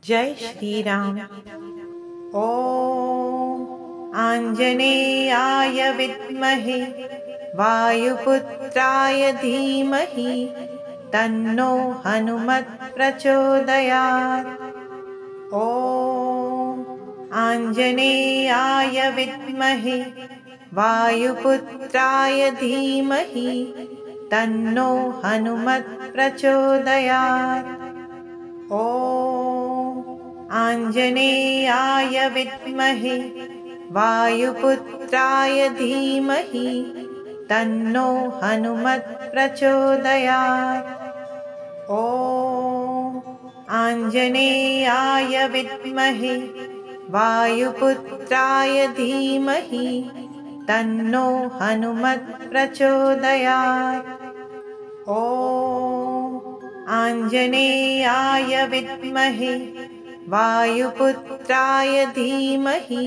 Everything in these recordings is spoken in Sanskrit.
जय श्री राम। ॐ आञ्जनेयाय विद्महे वायुपुत्राय धीमहि तन्नो हनुमत् प्रचोदयात्। ॐ आञ्जनेयाय विद्महे वायुपुत्राय धीमहि तन्नो हनुमत् प्रचोदयात्। ॐ आञ्जनेयाय विद्महे वायुपुत्राय धीमहि तन्नो हनुमत् प्रचोदयात्। ॐ आञ्जनेयाय विद्महे वायुपुत्राय धीमहि तन्नो हनुमत् प्रचोदयात्। ॐ आञ्जनेयाय विद्महे वायुपुत्राय धीमहि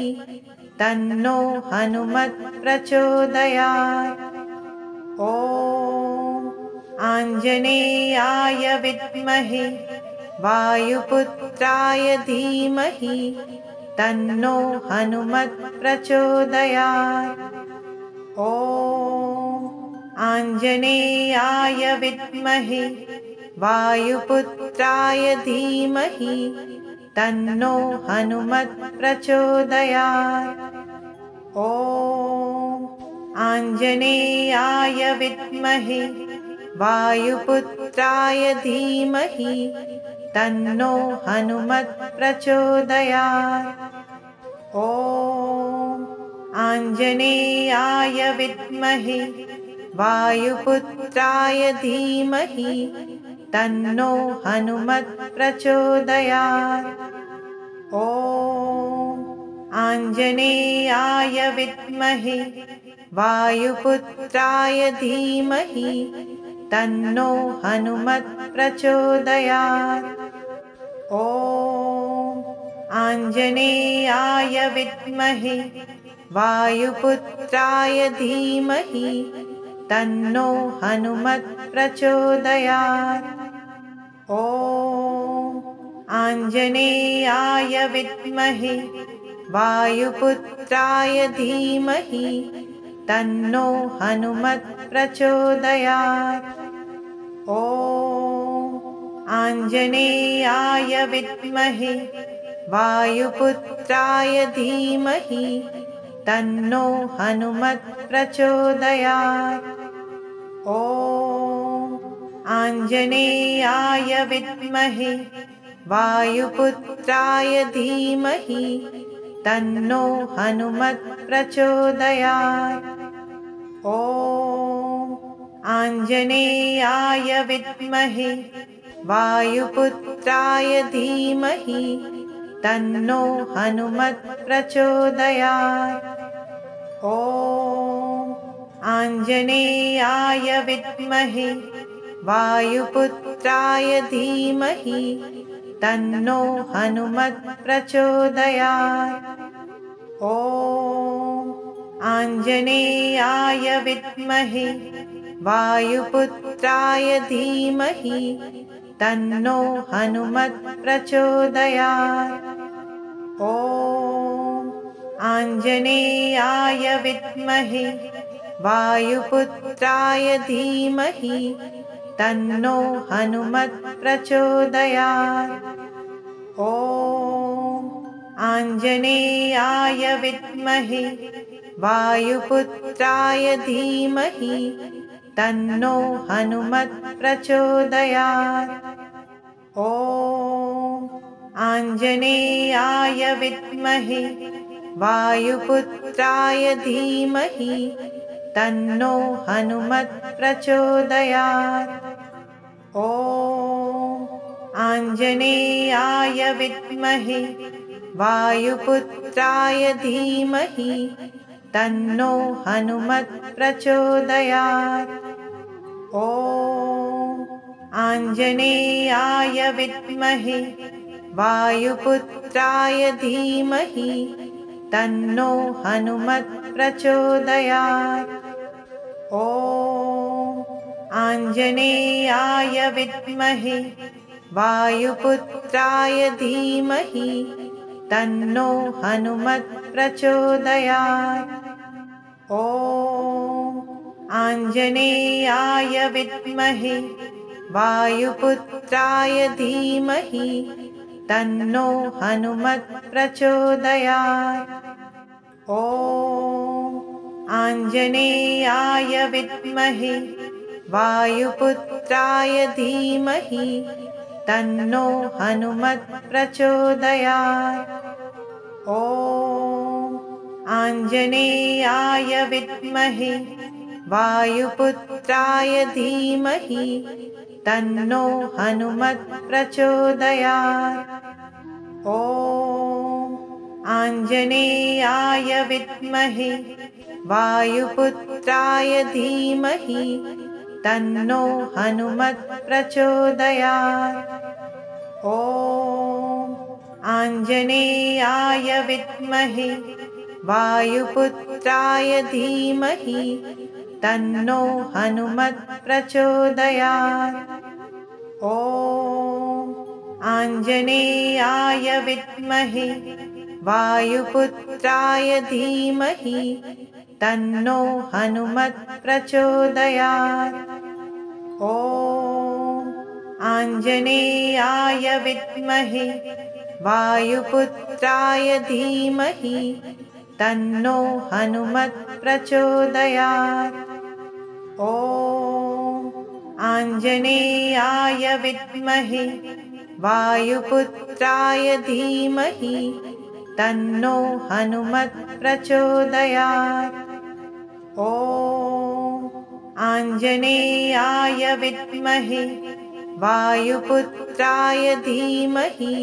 तन्नो हनुमत् प्रचोदयात्। ॐ आञ्जनेयाय विद्महे वायुपुत्राय धीमहि तन्नो हनुमत् प्रचोदयात्। ॐ आञ्जनेयाय विद्महे वायुपुत्राय धीमहि तन्नो हनुमत् प्रचोदयात्। ॐ आञ्जनेयाय विद्महे वायुपुत्राय धीमहि तन्नो हनुमत् प्रचोदयात्। ॐ आञ्जनेयाय विद्महे वायुपुत्राय धीमहि तन्नो हनुमत् प्रचोदयात्। ॐ आञ्जनेयाय विद्महे वायुपुत्राय धीमहि तन्नो हनुमत् प्रचोदयात्। ॐ आञ्जनेयाय विद्महे वायुपुत्राय धीमहि तन्नो हनुमत् प्रचोदयात्। ॐ आञ्जनेयाय विद्महे वायुपुत्राय धीमहि तन्नो हनुमत् प्रचोदयात्। ॐ आञ्जनेयाय विद्महे वायुपुत्राय धीमहि तन्नो हनुमत् प्रचोदयात्। ॐ आञ्जनेयाय विद्महे वायुपुत्राय धीमहि तन्नो हनुमत् प्रचोदयात्। ॐ आञ्जनेयाय विद्महे वायुपुत्राय धीमहि तन्नो हनुमत् प्रचोदयात्। ॐ आञ्जनेयाय विद्महे वायुपुत्राय धीमहि तन्नो हनुमत् प्रचोदयात्। ॐ आञ्जनेयाय विद्महे वायुपुत्राय धीमहि तन्नो हनुमत् प्रचोदयात्। ॐ आञ्जनेयाय विद्महे वायुपुत्राय धीमहि तन्नो हनुमत् प्रचोदयात्। ॐ आञ्जनेयाय विद्महे वायुपुत्राय धीमहि तन्नो हनुमत् प्रचोदयात्। ॐ आञ्जनेयाय विद्महे वायुपुत्राय धीमहि तन्नो हनुमत् प्रचोदयात्। ॐ आञ्जनेयाय विद्महे वायुपुत्राय धीमहि तन्नो हनुमत् प्रचोदयात्। ॐ आञ्जनेयाय विद्महे वायुपुत्राय धीमहि तन्नो हनुमत् प्रचोदयात्। ॐ आञ्जनेयाय विद्महे वायुपुत्राय धीमहि तन्नो हनुमत् प्रचोदयात्। ॐ आञ्जनेयाय विद्महे वायुपुत्राय धीमहि तन्नो हनुमत् प्रचोदयात्। ॐ आञ्जनेयाय विद्महे वायुपुत्राय धीमहि तन्नो हनुमत् प्रचोदयात्। ॐ आञ्जनेयाय विद्महे वायुपुत्राय धीमहि तन्नो हनुमत् प्रचोदयात्। ॐ आञ्जनेयाय विद्महे वायुपुत्राय धीमहि तन्नो हनुमत् प्रचोदयात्। ॐ आञ्जनेयाय विद्महे वायुपुत्राय धीमहि तन्नो हनुमत् प्रचोदयात्। ॐ आञ्जनेयाय विद्महे वायुपुत्राय धीमहि तन्नो हनुमत् प्रचोदयात्। ॐ आञ्जनेयाय विद्महे वायुपुत्राय धीमहि तन्नो हनुमत् प्रचोदयात्। ॐ आञ्जनेयाय विद्महे वायुपुत्राय धीमहि तन्नो हनुमत् प्रचोदयात्। ॐ आञ्जनेयाय विद्महे वायुपुत्राय धीमहि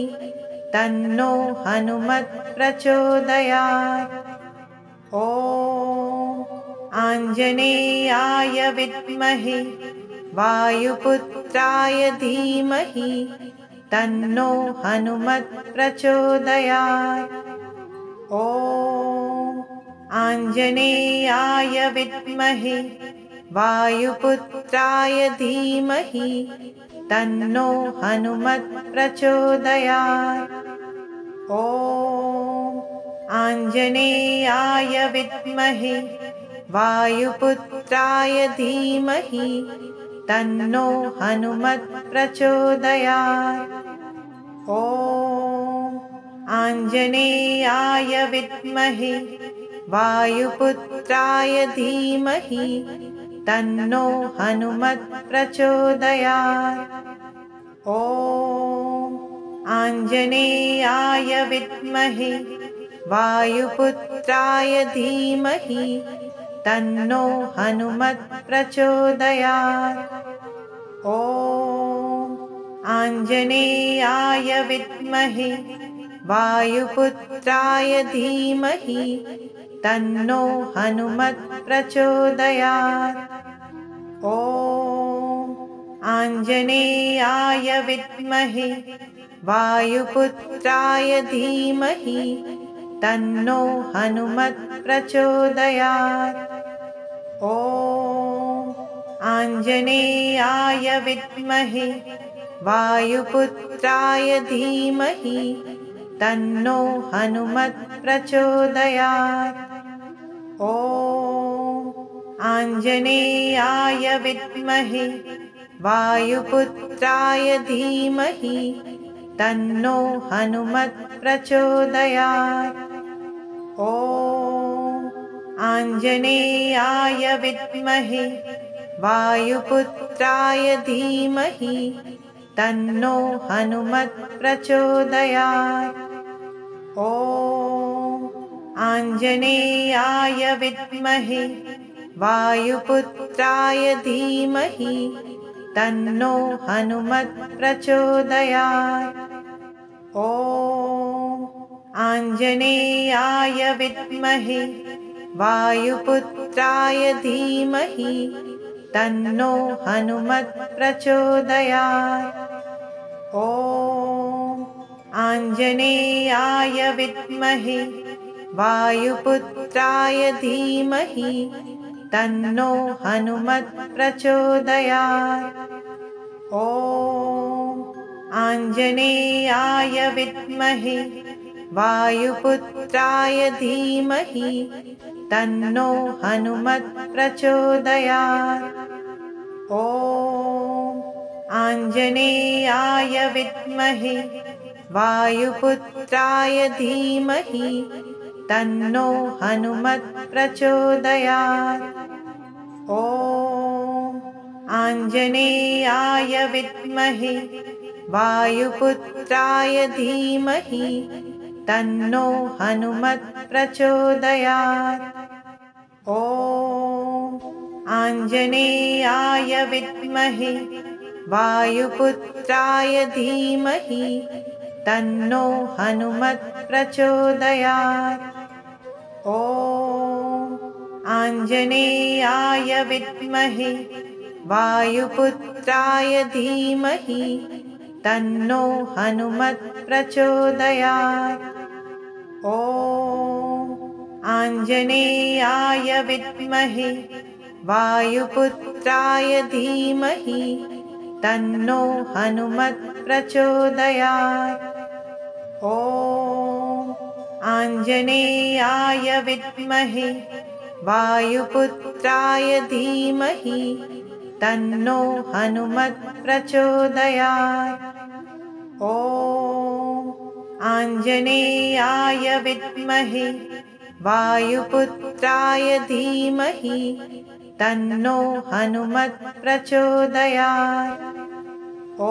तन्नो हनुमत् प्रचोदयात्। ॐ आञ्जनेयाय विद्महे वायुपुत्राय धीमहि तन्नो हनुमत् प्रचोदयात्। ॐ आञ्जनेयाय विद्महे वायुपुत्राय धीमहि तन्नो हनुमत् प्रचोदयात्। ॐ आञ्जनेयाय विद्महे वायुपुत्राय धीमहि तन्नो हनुमत् प्रचोदयात्। ॐ आञ्जनेयाय विद्महे वायुपुत्राय धीमहि तन्नो हनुमत् प्रचोदयात्। ॐ आञ्जनेयाय विद्महे वायुपुत्राय धीमहि तन्नो हनुमत् प्रचोदयात्। ॐ आञ्जनेयाय विद्महे वायुपुत्राय धीमहि तन्नो हनुमत् प्रचोदयात्। ॐ आञ्जनेयाय विद्महे वायुपुत्राय धीमहि तन्नो हनुमत् प्रचोदयात्। ॐ आञ्जनेयाय विद्महे वायुपुत्राय धीमहि तन्नो हनुमत् प्रचोदयात्। ॐ आञ्जनेयाय विद्महे वायुपुत्राय धीमहि तन्नो हनुमत् प्रचोदयात्। ॐ आञ्जनेयाय विद्महे वायुपुत्राय धीमहि तन्नो हनुमत् प्रचोदयात्। ॐ आञ्जनेयाय विद्महे वायुपुत्राय धीमहि तन्नो हनुमत् प्रचोदयात्। ॐ आञ्जनेयाय विद्महे वायुपुत्राय धीमहि तन्नो हनुमत् प्रचोदयात्। ॐ आञ्जनेयाय विद्महे वायुपुत्राय धीमहि तन्नो हनुमत् प्रचोदयात्। ॐ आञ्जनेयाय विद्महे वायुपुत्राय धीमहि तन्नो हनुमत् प्रचोदयात्। ॐ आञ्जनेयाय विद्महे वायुपुत्राय धीमहि तन्नो हनुमत् प्रचोदयात्। ॐ आञ्जनेयाय विद्महे वायुपुत्राय धीमहि तन्नो हनुमत् प्रचोदयात्। ॐ आञ्जनेयाय विद्महे वायुपुत्राय धीमहि तन्नो हनुमत् प्रचोदयात्। ॐ आञ्जनेयाय विद्महे वायुपुत्राय धीमहि तन्नो हनुमत् प्रचोदयात्। ॐ आञ्जनेयाय विद्महे वायुपुत्राय धीमहि तन्नो हनुमत् प्रचोदयात्। ॐ आञ्जनेयाय विद्महे वायुपुत्राय धीमहि तन्नो हनुमत् प्रचोदयात्। ॐ आञ्जनेयाय विद्महे वायुपुत्राय धीमहि तन्नो हनुमत् प्रचोदयात्। ॐ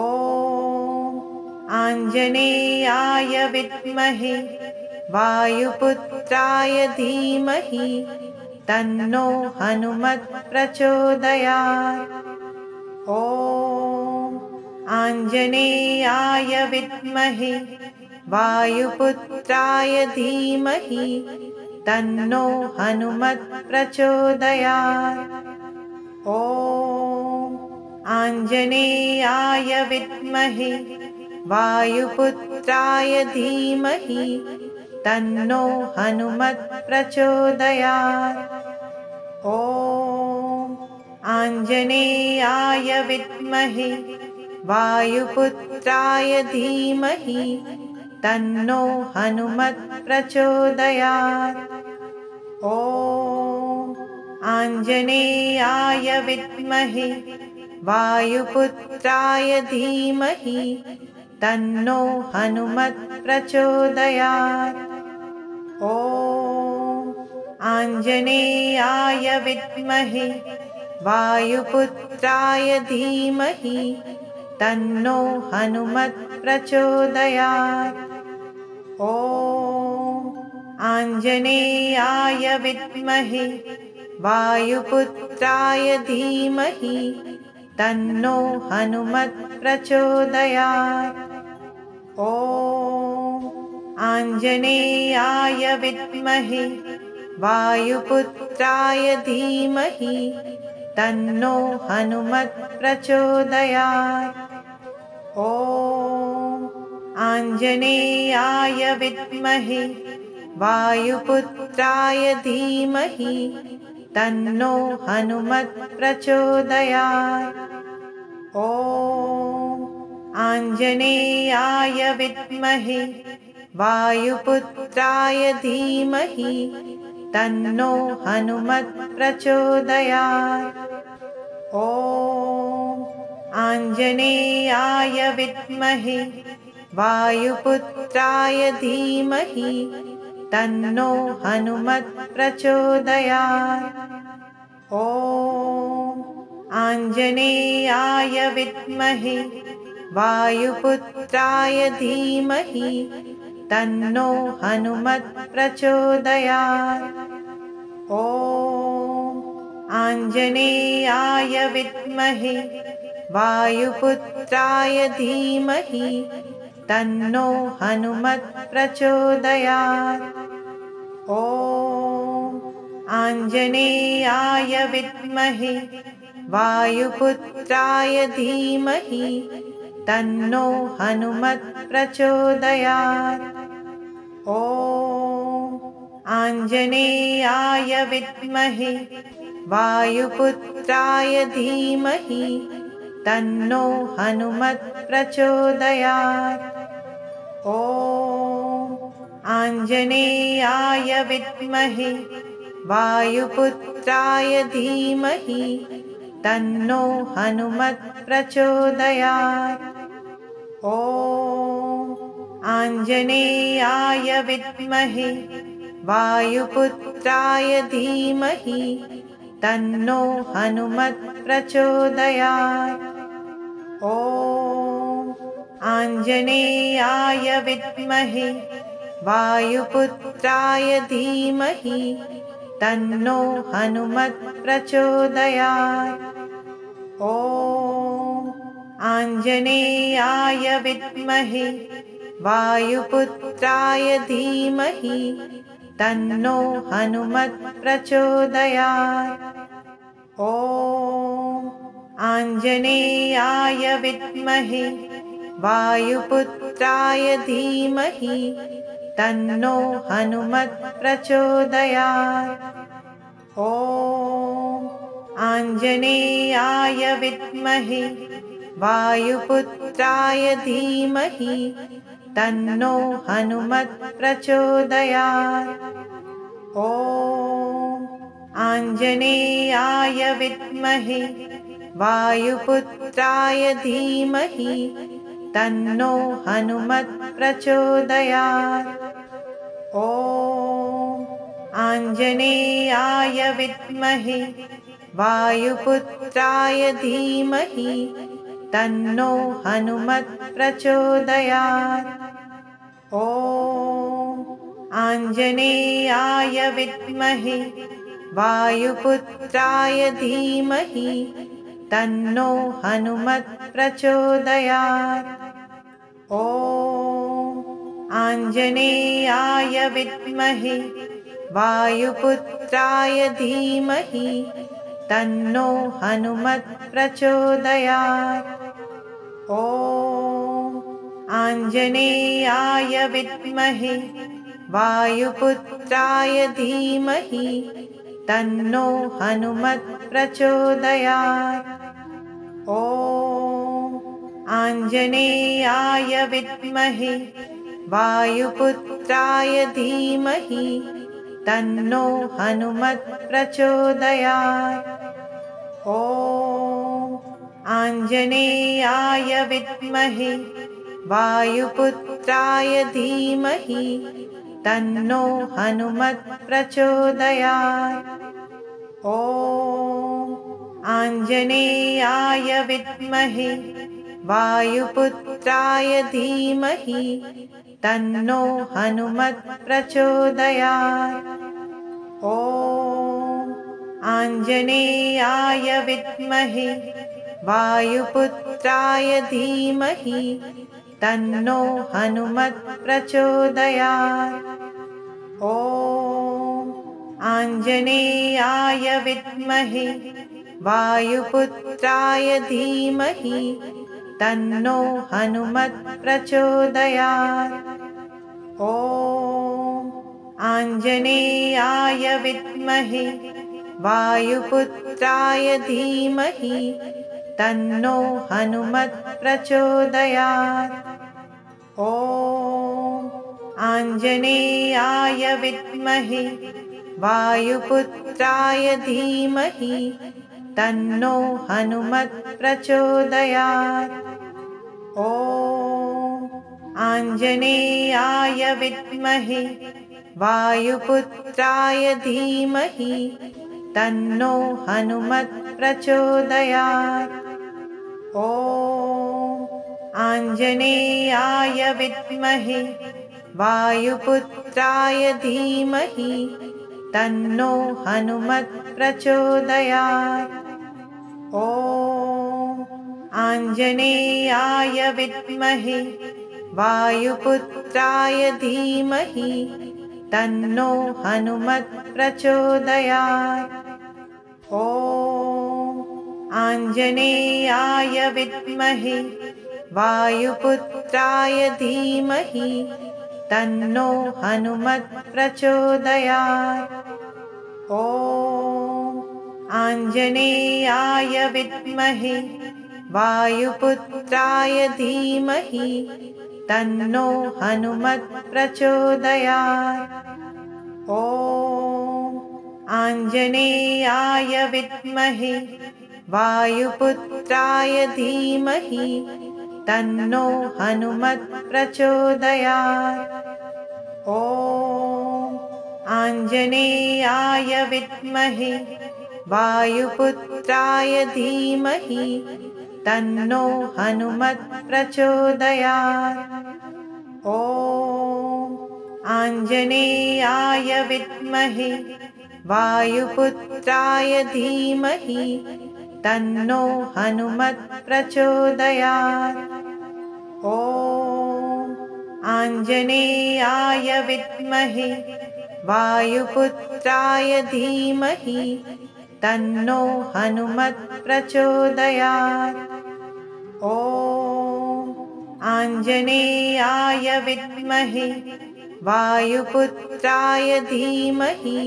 आञ्जनेयाय विद्महे वायुपुत्राय धीमहि तन्नो हनुमत् प्रचोदयात्। ॐ आञ्जनेयाय विद्महे वायुपुत्राय धीमहि तन्नो हनुमत् प्रचोदयात्। ॐ आञ्जनेयाय विद्महे वायुपुत्राय धीमहि तन्नो हनुमत् प्रचोदयात्। ॐ आञ्जनेयाय विद्महे वायुपुत्राय धीमहि तन्नो हनुमत् प्रचोदयात्। ॐ आञ्जनेयाय विद्महे वायुपुत्राय धीमहि तन्नो हनुमत् प्रचोदयात्। ॐ आञ्जनेयाय विद्महे वायुपुत्राय धीमहि तन्नो हनुमत् प्रचोदयात्। ॐ आञ्जनेयाय विद्महे वायुपुत्राय धीमहि तन्नो हनुमत् प्रचोदयात्। ॐ आञ्जनेयाय विद्महे वायुपुत्राय धीमहि तन्नो हनुमत् प्रचोदयात्। ॐ आञ्जनेयाय विद्महे वायुपुत्राय धीमहि तन्नो हनुमत् प्रचोदयात्। ॐ आञ्जनेयाय विद्महे वायुपुत्राय धीमहि तन्नो हनुमत् प्रचोदयात्। ॐ आञ्जनेयाय विद्महे वायुपुत्राय धीमहि तन्नो हनुमत् प्रचोदयात्। ॐ आञ्जनेयाय विद्महे वायुपुत्राय धीमहि तन्नो हनुमत् प्रचोदयात्। ॐ आञ्जनेयाय विद्महे वायुपुत्राय धीमहि तन्नो हनुमत् प्रचोदयात्। ॐ आञ्जनेयाय विद्महे वायुपुत्राय धीमहि तन्नो हनुमत् प्रचोदयात्। ॐ आञ्जनेयाय विद्महे वायुपुत्राय धीमहि तन्नो हनुमत् प्रचोदयात्। ॐ आञ्जनेयाय विद्महे वायुपुत्राय धीमहि तन्नो हनुमत् प्रचोदयात्। ॐ आञ्जनेयाय विद्महे वायुपुत्राय धीमहि तन्नो हनुमत् प्रचोदयात्। ॐ आञ्जनेयाय विद्महे वायुपुत्राय धीमहि तन्नो हनुमत् प्रचोदयात्। ॐ आञ्जनेयाय विद्महे वायुपुत्राय धीमहि तन्नो हनुमत् प्रचोदयात्। ॐ आञ्जनेयाय विद्महे वायुपुत्राय धीमहि तन्नो हनुमत् प्रचोदयात्। ॐ आञ्जनेयाय विद्महे वायुपुत्राय धीमहि तन्नो हनुमत् प्रचोदयात्। ॐ आञ्जनेयाय विद्महे वायुपुत्राय धीमहि तन्नो हनुमत् प्रचोदयात्। ॐ आञ्जनेयाय विद्महे वायुपुत्राय धीमहि तन्नो हनुमत् प्रचोदयात्। ॐ आञ्जनेयाय विद्महे वायुपुत्राय धीमहि तन्नो हनुमत् प्रचोदयात्। ॐ आञ्जनेयाय विद्महे वायुपुत्राय धीमहि तन्नो हनुमत् प्रचोदयात्। ॐ आञ्जनेयाय विद्महे वायुपुत्राय धीमहि तन्नो हनुमत् प्रचोदयात्। ॐ आञ्जनेयाय विद्महे वायुपुत्राय धीमहि तन्नो हनुमत् प्रचोदयात्। ॐ आञ्जनेयाय विद्महे वायुपुत्राय धीमहि तन्नो हनुमत् प्रचोदयात्। ॐ आञ्जनेयाय विद्महे वायुपुत्राय धीमहि तन्नो हनुमत् प्रचोदयात्। ॐ आञ्जनेयाय विद्महे वायुपुत्राय धीमहि तन्नो हनुमत् प्रचोदयात्। ॐ आञ्जनेयाय विद्महे वायुपुत्राय धीमहि तन्नो हनुमत् प्रचोदयात्। ॐ आञ्जनेयाय विद्महे वायुपुत्राय धीमहि तन्नो हनुमत् प्रचोदयात्। ॐ आञ्जनेयाय विद्महे वायुपुत्राय धीमहि तन्नो हनुमत् प्रचोदयात्। ॐ आञ्जनेयाय विद्महे वायुपुत्राय धीमहि तन्नो हनुमत् प्रचोदयात्। ॐ आञ्जनेयाय विद्महे वायुपुत्राय धीमहि तन्नो हनुमत् प्रचोदयात्। ॐ आञ्जनेयाय विद्महे वायुपुत्राय धीमहि तन्नो हनुमत् प्रचोदयात्। ॐ आञ्जनेयाय विद्महे वायुपुत्राय धीमहि तन्नो हनुमत् प्रचोदयात्। ॐ आञ्जनेयाय विद्महे वायुपुत्राय धीमहि तन्नो हनुमत् प्रचोदयात्। ॐ आञ्जनेयाय विद्महे वायुपुत्राय धीमहि तन्नो हनुमत् प्रचोदयात्। ॐ आञ्जनेयाय विद्महे वायुपुत्राय धीमहि तन्नो हनुमत् प्रचोदयात्। ॐ आञ्जनेयाय विद्महे वायुपुत्राय धीमहि तन्नो हनुमत् प्रचोदयात्। ॐ आञ्जनेयाय विद्महे वायुपुत्राय धीमहि तन्नो हनुमत् प्रचोदयात्। ॐ आञ्जनेयाय विद्महे वायुपुत्राय धीमहि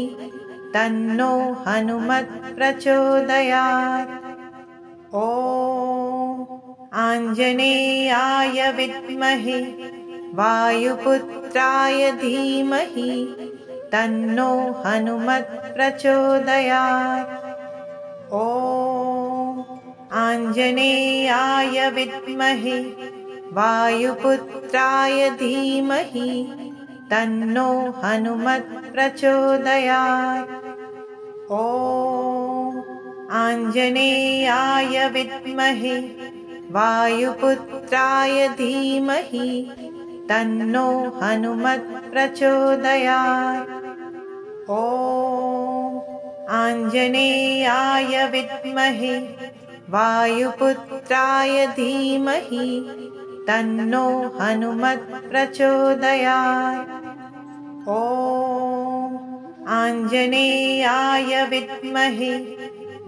तन्नो हनुमत् प्रचोदयात्। ॐ आञ्जनेयाय विद्महे वायुपुत्राय धीमहि तन्नो हनुमत् प्रचोदयात्। ॐ आञ्जनेयाय विद्महे वायुपुत्राय धीमहि तन्नो हनुमत् प्रचोदयात्। ॐ आञ्जनेयाय विद्महे वायुपुत्राय धीमहि तन्नो हनुमत् प्रचोदयात्। ॐ आञ्जनेयाय विद्महे वायुपुत्राय धीमहि तन्नो हनुमत् प्रचोदयात्। ॐ आञ्जनेयाय विद्महे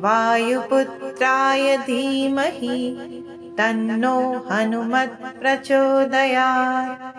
वायुपुत्राय धीमहि तन्नो हनुमत् प्रचोदयात्।